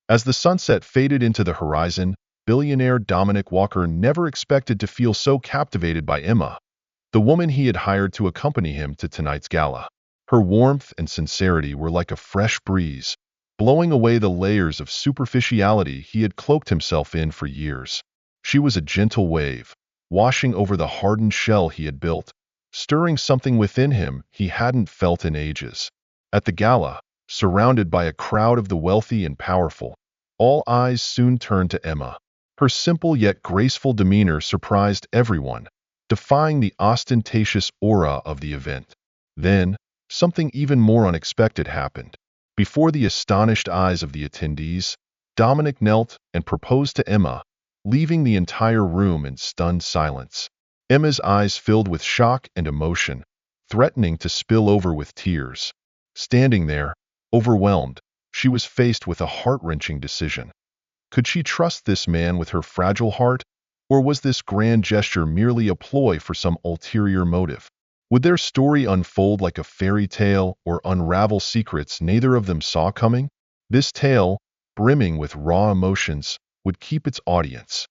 As the sunset faded into the horizon, billionaire Dominic Walker never expected to feel so captivated by Emma, the woman he had hired to accompany him to tonight's gala. Her warmth and sincerity were like a fresh breeze, blowing away the layers of superficiality he had cloaked himself in for years. She was a gentle wave, washing over the hardened shell he had built, stirring something within him he hadn't felt in ages. At the gala, surrounded by a crowd of the wealthy and powerful, all eyes soon turned to Emma. Her simple yet graceful demeanor surprised everyone, defying the ostentatious aura of the event. Then, something even more unexpected happened. Before the astonished eyes of the attendees, Dominic knelt and proposed to Emma, leaving the entire room in stunned silence. Emma's eyes filled with shock and emotion, threatening to spill over with tears. Standing there, overwhelmed, she was faced with a heart-wrenching decision. Could she trust this man with her fragile heart, or was this grand gesture merely a ploy for some ulterior motive? Would their story unfold like a fairy tale or unravel secrets neither of them saw coming? This tale, brimming with raw emotions, would keep its audience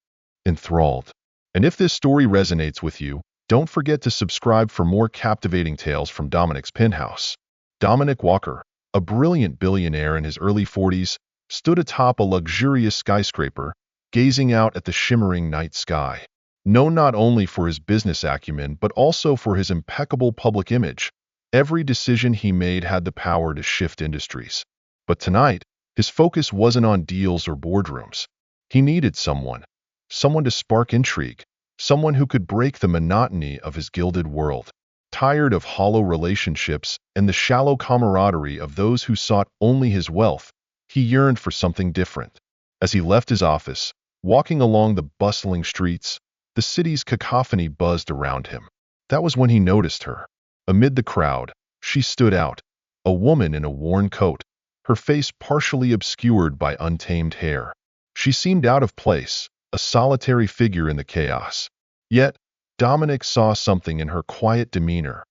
enthralled. And if this story resonates with you, don't forget to subscribe for more captivating tales from Dominic's penthouse. Dominic Walker, a brilliant billionaire in his early 40s, stood atop a luxurious skyscraper, gazing out at the shimmering night sky. Known not only for his business acumen but also for his impeccable public image, every decision he made had the power to shift industries. But tonight, his focus wasn't on deals or boardrooms. He needed someone to spark intrigue, someone who could break the monotony of his gilded world. Tired of hollow relationships and the shallow camaraderie of those who sought only his wealth, he yearned for something different. As he left his office, walking along the bustling streets, the city's cacophony buzzed around him. That was when he noticed her. Amid the crowd, she stood out, a woman in a worn coat, her face partially obscured by untamed hair. She seemed out of place, a solitary figure in the chaos. Yet, Dominic saw something in her quiet demeanor,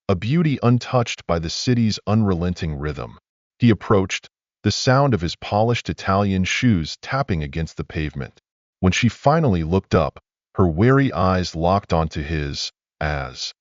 a beauty untouched by the city's unrelenting rhythm. He approached, the sound of his polished Italian shoes tapping against the pavement. When she finally looked up, her wary eyes locked onto his, as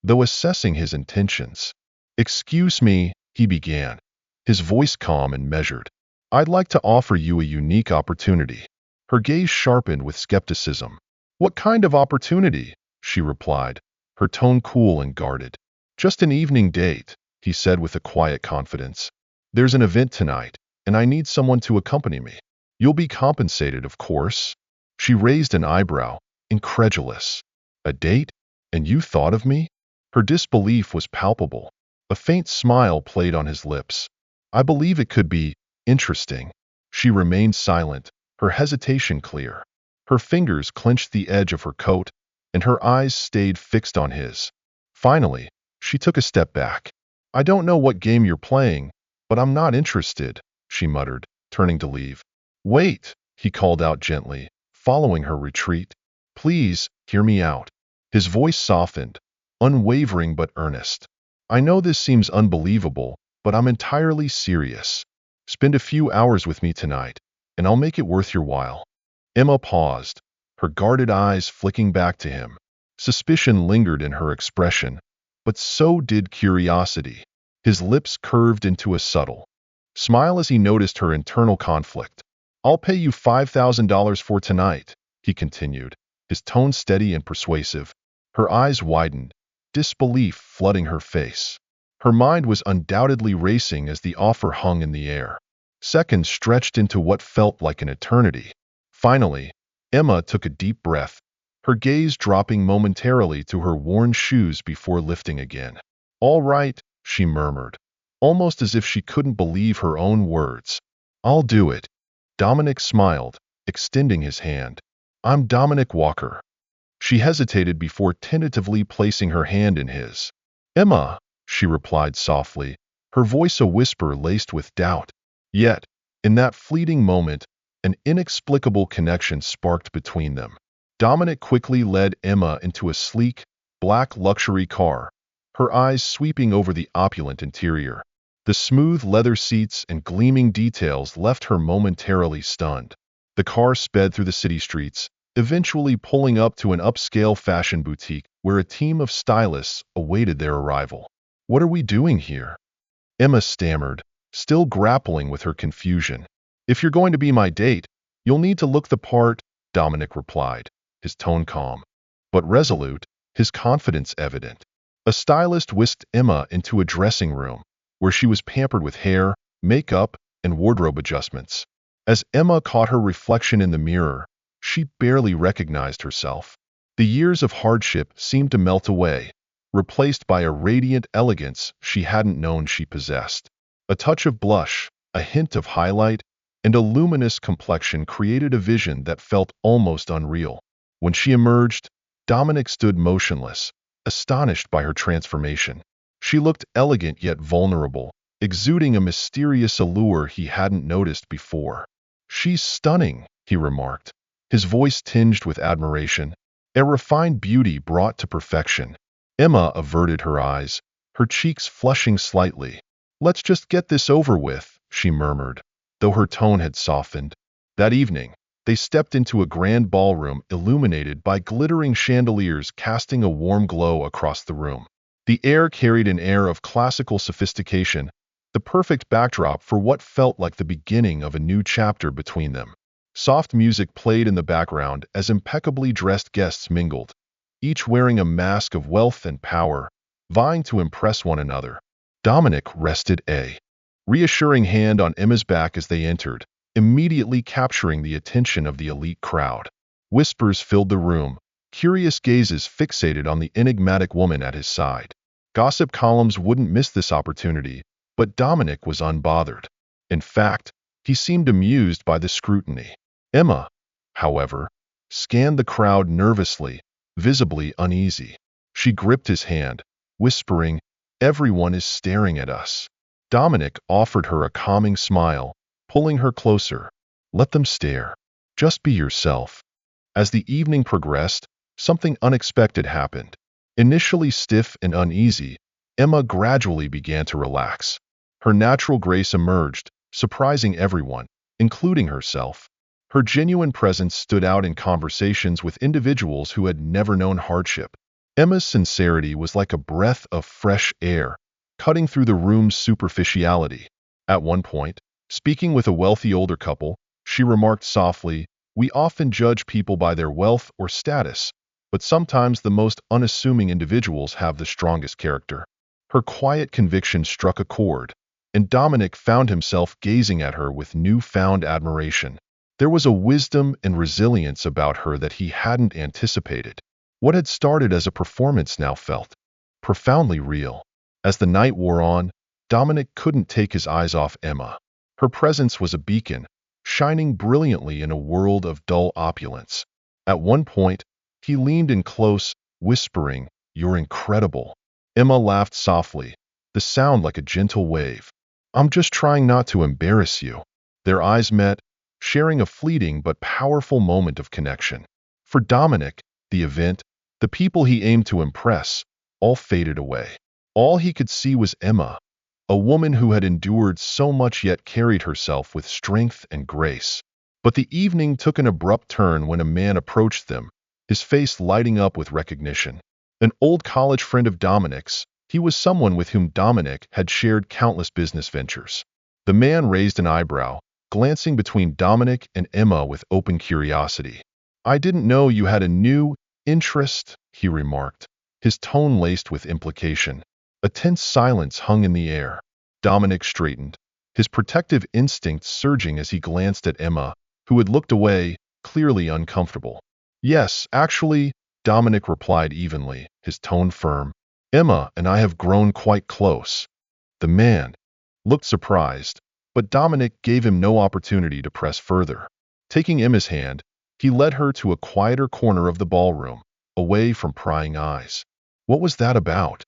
though assessing his intentions. "Excuse me," he began, his voice calm and measured. "I'd like to offer you a unique opportunity." Her gaze sharpened with skepticism. "What kind of opportunity?" she replied, her tone cool and guarded. "Just an evening date," he said with a quiet confidence. "There's an event tonight, and I need someone to accompany me. You'll be compensated, of course." She raised an eyebrow, incredulous. "A date? And you thought of me?" Her disbelief was palpable. A faint smile played on his lips. "I believe it could be interesting." She remained silent, her hesitation clear. Her fingers clenched the edge of her coat, and her eyes stayed fixed on his. Finally, she took a step back. "I don't know what game you're playing, but I'm not interested," she muttered, turning to leave. "Wait," he called out gently, following her retreat. "Please, hear me out." His voice softened, unwavering but earnest. "I know this seems unbelievable, but I'm entirely serious. Spend a few hours with me tonight, and I'll make it worth your while." Emma paused, her guarded eyes flicking back to him. Suspicion lingered in her expression, but so did curiosity. His lips curved into a subtle smile as he noticed her internal conflict. "I'll pay you $5,000 for tonight," he continued, his tone steady and persuasive. Her eyes widened, disbelief flooding her face. Her mind was undoubtedly racing as the offer hung in the air. Seconds stretched into what felt like an eternity. Finally, Emma took a deep breath, her gaze dropping momentarily to her worn shoes before lifting again. "All right," she murmured, almost as if she couldn't believe her own words. "I'll do it." Dominic smiled, extending his hand. "I'm Dominic Walker." She hesitated before tentatively placing her hand in his. "Emma," she replied softly, her voice a whisper laced with doubt. Yet, in that fleeting moment, an inexplicable connection sparked between them. Dominic quickly led Emma into a sleek, black luxury car, her eyes sweeping over the opulent interior. The smooth leather seats and gleaming details left her momentarily stunned. The car sped through the city streets, eventually pulling up to an upscale fashion boutique where a team of stylists awaited their arrival. "What are we doing here?" Emma stammered, still grappling with her confusion. "If you're going to be my date, you'll need to look the part," Dominic replied, his tone calm, but resolute, his confidence evident. A stylist whisked Emma into a dressing room, where she was pampered with hair, makeup, and wardrobe adjustments. As Emma caught her reflection in the mirror, she barely recognized herself. The years of hardship seemed to melt away, replaced by a radiant elegance she hadn't known she possessed. A touch of blush, a hint of highlight, and a luminous complexion created a vision that felt almost unreal. When she emerged, Dominic stood motionless, astonished by her transformation. She looked elegant yet vulnerable, exuding a mysterious allure he hadn't noticed before. "She's stunning," he remarked, his voice tinged with admiration, a refined beauty brought to perfection. Emma averted her eyes, her cheeks flushing slightly. "Let's just get this over with," she murmured, though her tone had softened. That evening, they stepped into a grand ballroom illuminated by glittering chandeliers casting a warm glow across the room. The air carried an air of classical sophistication, the perfect backdrop for what felt like the beginning of a new chapter between them. Soft music played in the background as impeccably dressed guests mingled, each wearing a mask of wealth and power, vying to impress one another. Dominic rested a reassuring hand on Emma's back as they entered, immediately capturing the attention of the elite crowd. Whispers filled the room, curious gazes fixated on the enigmatic woman at his side. Gossip columns wouldn't miss this opportunity, but Dominic was unbothered. In fact, he seemed amused by the scrutiny. Emma, however, scanned the crowd nervously, visibly uneasy. She gripped his hand, whispering, "Everyone is staring at us." Dominic offered her a calming smile, pulling her closer. "Let them stare. Just be yourself." As the evening progressed, something unexpected happened. Initially stiff and uneasy, Emma gradually began to relax. Her natural grace emerged, surprising everyone, including herself. Her genuine presence stood out in conversations with individuals who had never known hardship. Emma's sincerity was like a breath of fresh air, cutting through the room's superficiality. At one point, speaking with a wealthy older couple, she remarked softly, "We often judge people by their wealth or status, but sometimes the most unassuming individuals have the strongest character." Her quiet conviction struck a chord, and Dominic found himself gazing at her with newfound admiration. There was a wisdom and resilience about her that he hadn't anticipated. What had started as a performance now felt profoundly real. As the night wore on, Dominic couldn't take his eyes off Emma. Her presence was a beacon, shining brilliantly in a world of dull opulence. At one point, he leaned in close, whispering, "You're incredible." Emma laughed softly, the sound like a gentle wave. "I'm just trying not to embarrass you." Their eyes met, sharing a fleeting but powerful moment of connection. For Dominic, the event, the people he aimed to impress, all faded away. All he could see was Emma, a woman who had endured so much yet carried herself with strength and grace. But the evening took an abrupt turn when a man approached them, his face lighting up with recognition. An old college friend of Dominic's, he was someone with whom Dominic had shared countless business ventures. The man raised an eyebrow, glancing between Dominic and Emma with open curiosity. "I didn't know you had a new interest," he remarked, his tone laced with implication. A tense silence hung in the air. Dominic straightened, his protective instincts surging as he glanced at Emma, who had looked away, clearly uncomfortable. "Yes, actually," Dominic replied evenly, his tone firm. "Emma and I have grown quite close." The man looked surprised, but Dominic gave him no opportunity to press further. Taking Emma's hand, he led her to a quieter corner of the ballroom, away from prying eyes. "What was that about?"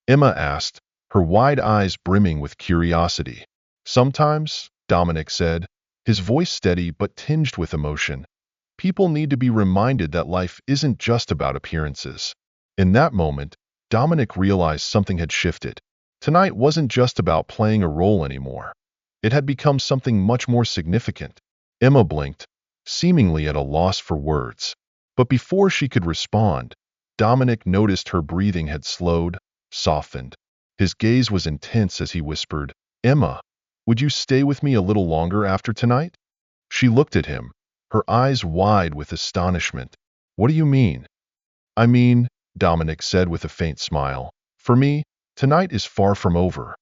Emma asked, her wide eyes brimming with curiosity. "Sometimes," Dominic said, his voice steady but tinged with emotion, "people need to be reminded that life isn't just about appearances." In that moment, Dominic realized something had shifted. Tonight wasn't just about playing a role anymore. It had become something much more significant. Emma blinked, seemingly at a loss for words. But before she could respond, Dominic noticed her breathing had slowed, softened. His gaze was intense as he whispered, "Emma, would you stay with me a little longer after tonight?" She looked at him, her eyes wide with astonishment. "What do you mean?" "I mean," Dominic said with a faint smile, "for me, tonight is far from over."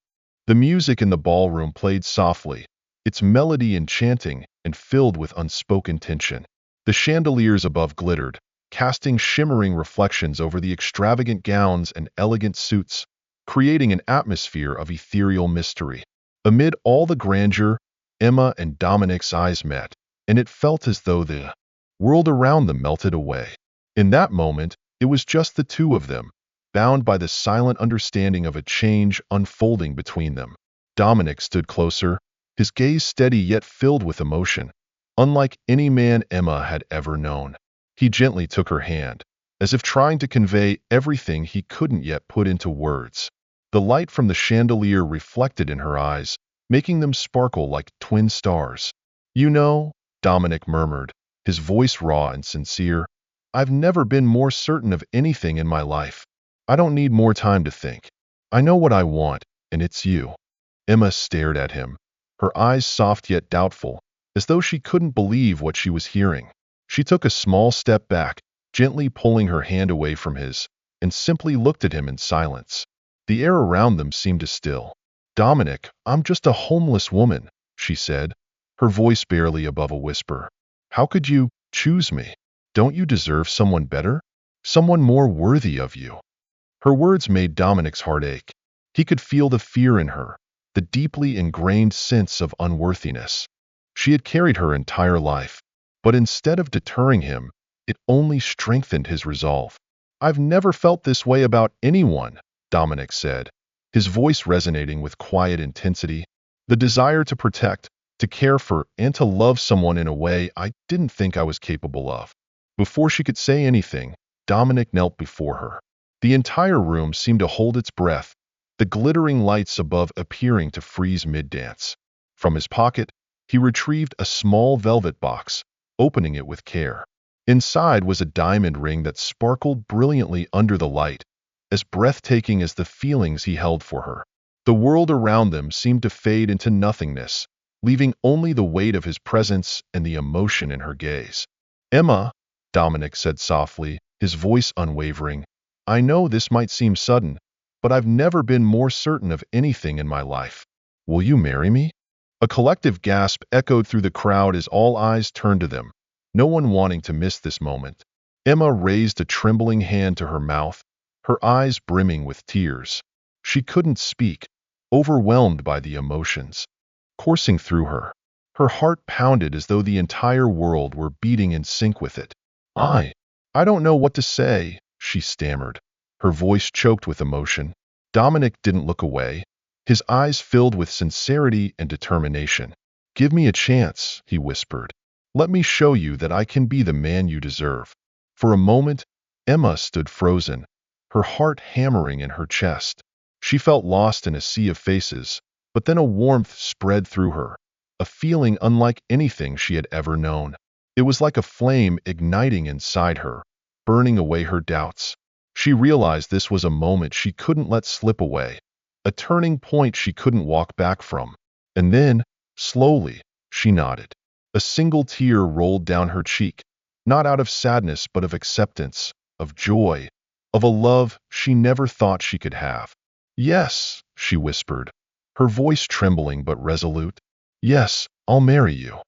The music in the ballroom played softly, its melody enchanting and filled with unspoken tension. The chandeliers above glittered, casting shimmering reflections over the extravagant gowns and elegant suits, creating an atmosphere of ethereal mystery. Amid all the grandeur, Emma and Dominic's eyes met, and it felt as though the world around them melted away. In that moment, it was just the two of them, bound by the silent understanding of a change unfolding between them. Dominic stood closer, his gaze steady yet filled with emotion, unlike any man Emma had ever known. He gently took her hand, as if trying to convey everything he couldn't yet put into words. The light from the chandelier reflected in her eyes, making them sparkle like twin stars. "You know," Dominic murmured, his voice raw and sincere, "I've never been more certain of anything in my life. I don't need more time to think. I know what I want, and it's you." Emma stared at him, her eyes soft yet doubtful, as though she couldn't believe what she was hearing. She took a small step back, gently pulling her hand away from his, and simply looked at him in silence. The air around them seemed to still. "Dominic, I'm just a homeless woman," she said, her voice barely above a whisper. "How could you choose me? Don't you deserve someone better? Someone more worthy of you?" Her words made Dominic's heart ache. He could feel the fear in her, the deeply ingrained sense of unworthiness. She had carried her entire life, but instead of deterring him, it only strengthened his resolve. "I've never felt this way about anyone," Dominic said, his voice resonating with quiet intensity. "The desire to protect, to care for, and to love someone in a way I didn't think I was capable of." Before she could say anything, Dominic knelt before her. The entire room seemed to hold its breath, the glittering lights above appearing to freeze mid-dance. From his pocket, he retrieved a small velvet box, opening it with care. Inside was a diamond ring that sparkled brilliantly under the light, as breathtaking as the feelings he held for her. The world around them seemed to fade into nothingness, leaving only the weight of his presence and the emotion in her gaze. "Emma," Dominic said softly, his voice unwavering, "I know this might seem sudden, but I've never been more certain of anything in my life. Will you marry me?" A collective gasp echoed through the crowd as all eyes turned to them, no one wanting to miss this moment. Emma raised a trembling hand to her mouth, her eyes brimming with tears. She couldn't speak, overwhelmed by the emotions coursing through her. Her heart pounded as though the entire world were beating in sync with it. I don't know what to say," she stammered, her voice choked with emotion. Dominic didn't look away, his eyes filled with sincerity and determination. "Give me a chance," he whispered. "Let me show you that I can be the man you deserve." For a moment, Emma stood frozen, her heart hammering in her chest. She felt lost in a sea of faces, but then a warmth spread through her, a feeling unlike anything she had ever known. It was like a flame igniting inside her, burning away her doubts. She realized this was a moment she couldn't let slip away, a turning point she couldn't walk back from. And then, slowly, she nodded. A single tear rolled down her cheek, not out of sadness but of acceptance, of joy, of a love she never thought she could have. "Yes," she whispered, her voice trembling but resolute. "Yes, I'll marry you."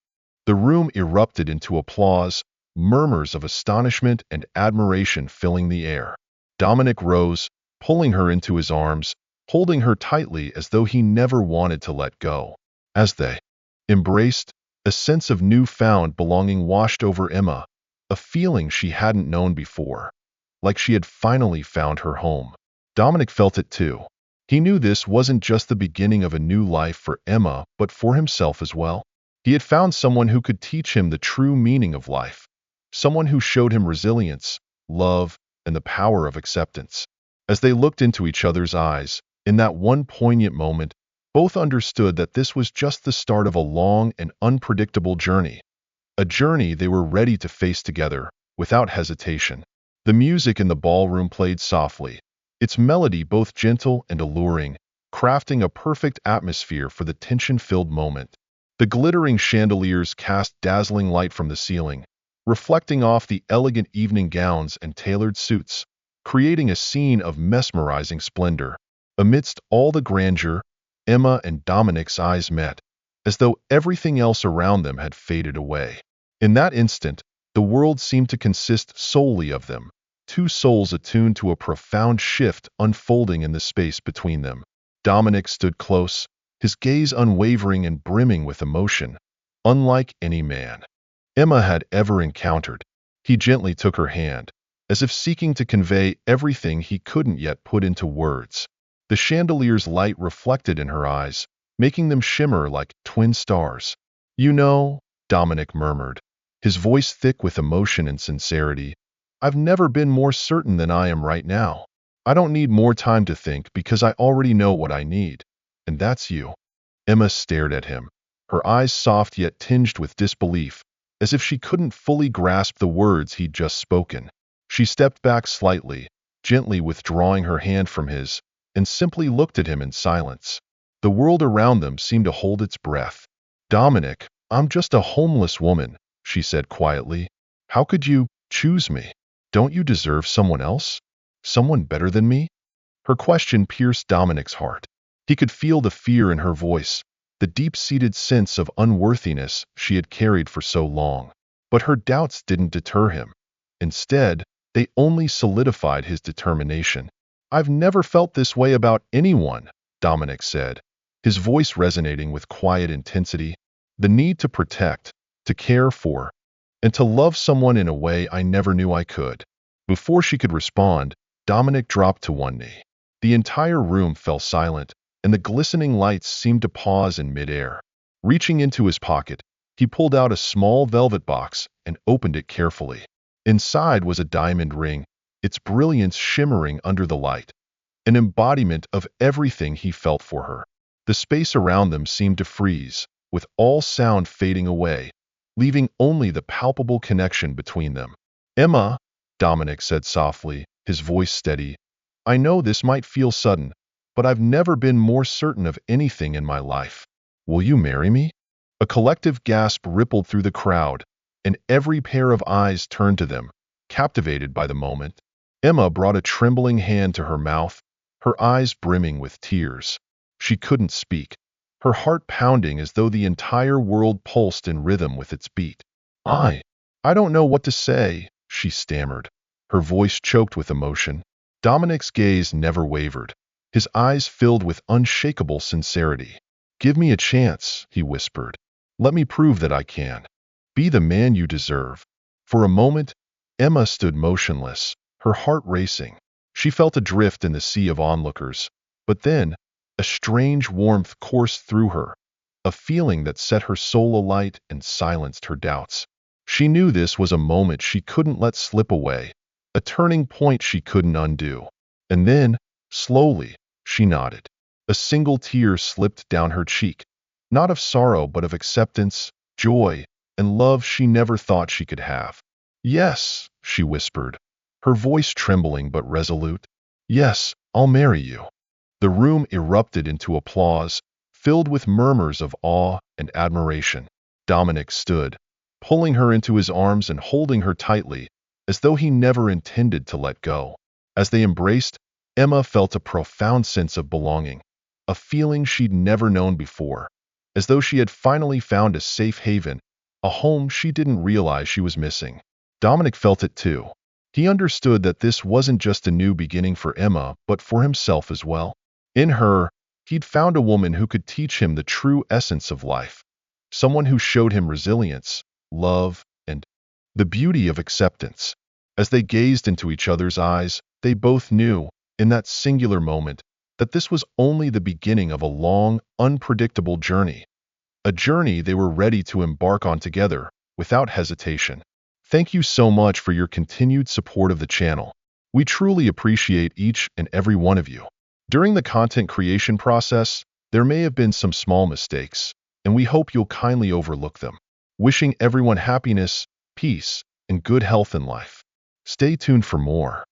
The room erupted into applause, murmurs of astonishment and admiration filling the air. Dominic rose, pulling her into his arms, holding her tightly as though he never wanted to let go. As they embraced, a sense of newfound belonging washed over Emma, a feeling she hadn't known before, like she had finally found her home. Dominic felt it too. He knew this wasn't just the beginning of a new life for Emma, but for himself as well. He had found someone who could teach him the true meaning of life, someone who showed him resilience, love, and the power of acceptance. As they looked into each other's eyes, In that one poignant moment, both understood that this was just the start of a long and unpredictable journey, a journey they were ready to face together, without hesitation. The music in the ballroom played softly, its melody both gentle and alluring, crafting a perfect atmosphere for the tension-filled moment. The glittering chandeliers cast dazzling light from the ceiling, reflecting off the elegant evening gowns and tailored suits, creating a scene of mesmerizing splendor. Amidst all the grandeur, Emma and Dominic's eyes met, as though everything else around them had faded away. In that instant, the world seemed to consist solely of them, two souls attuned to a profound shift unfolding in the space between them. Dominic stood close, his gaze unwavering and brimming with emotion, unlike any man Emma had ever encountered. He gently took her hand, as if seeking to convey everything he couldn't yet put into words. The chandelier's light reflected in her eyes, making them shimmer like twin stars. "You know," Dominic murmured, his voice thick with emotion and sincerity, "I've never been more certain than I am right now. I don't need more time to think because I already know what I need. And that's you." Emma stared at him, her eyes soft yet tinged with disbelief, as if she couldn't fully grasp the words he'd just spoken. She stepped back slightly, gently withdrawing her hand from his, and simply looked at him in silence. The world around them seemed to hold its breath. "Dominic, I'm just a homeless woman," she said quietly. "How could you choose me? Don't you deserve someone else? Someone better than me?" Her question pierced Dominic's heart. He could feel the fear in her voice, the deep-seated sense of unworthiness she had carried for so long. But her doubts didn't deter him. Instead, they only solidified his determination. "I've never felt this way about anyone," Dominic said, his voice resonating with quiet intensity. "The need to protect, to care for, and to love someone in a way I never knew I could." Before she could respond, Dominic dropped to one knee. The entire room fell silent, and the glistening lights seemed to pause in midair. Reaching into his pocket, he pulled out a small velvet box and opened it carefully. Inside was a diamond ring, its brilliance shimmering under the light, an embodiment of everything he felt for her. The space around them seemed to freeze, with all sound fading away, leaving only the palpable connection between them. "Emma," Dominic said softly, his voice steady, "I know this might feel sudden, but I've never been more certain of anything in my life. Will you marry me?" A collective gasp rippled through the crowd, and every pair of eyes turned to them, captivated by the moment. Emma brought a trembling hand to her mouth, her eyes brimming with tears. She couldn't speak, her heart pounding as though the entire world pulsed in rhythm with its beat. I don't know what to say," she stammered, her voice choked with emotion. Dominic's gaze never wavered, his eyes filled with unshakable sincerity. "Give me a chance," he whispered. "Let me prove that I can. Be the man you deserve." For a moment, Emma stood motionless, her heart racing. She felt adrift in the sea of onlookers, but then a strange warmth coursed through her, a feeling that set her soul alight and silenced her doubts. She knew this was a moment she couldn't let slip away, a turning point she couldn't undo. And then, slowly, she nodded. A single tear slipped down her cheek, not of sorrow but of acceptance, joy, and love she never thought she could have. "Yes," she whispered, her voice trembling but resolute. "Yes, I'll marry you." The room erupted into applause, filled with murmurs of awe and admiration. Dominic stood, pulling her into his arms and holding her tightly, as though he never intended to let go. As they embraced, Emma felt a profound sense of belonging, a feeling she'd never known before, as though she had finally found a safe haven, a home she didn't realize she was missing. Dominic felt it too. He understood that this wasn't just a new beginning for Emma, but for himself as well. In her, he'd found a woman who could teach him the true essence of life, someone who showed him resilience, love, and the beauty of acceptance. As they gazed into each other's eyes, they both knew, in that singular moment, that this was only the beginning of a long, unpredictable journey, a journey they were ready to embark on together, without hesitation. Thank you so much for your continued support of the channel. We truly appreciate each and every one of you. During the content creation process, there may have been some small mistakes, and we hope you'll kindly overlook them. Wishing everyone happiness, peace, and good health in life. Stay tuned for more.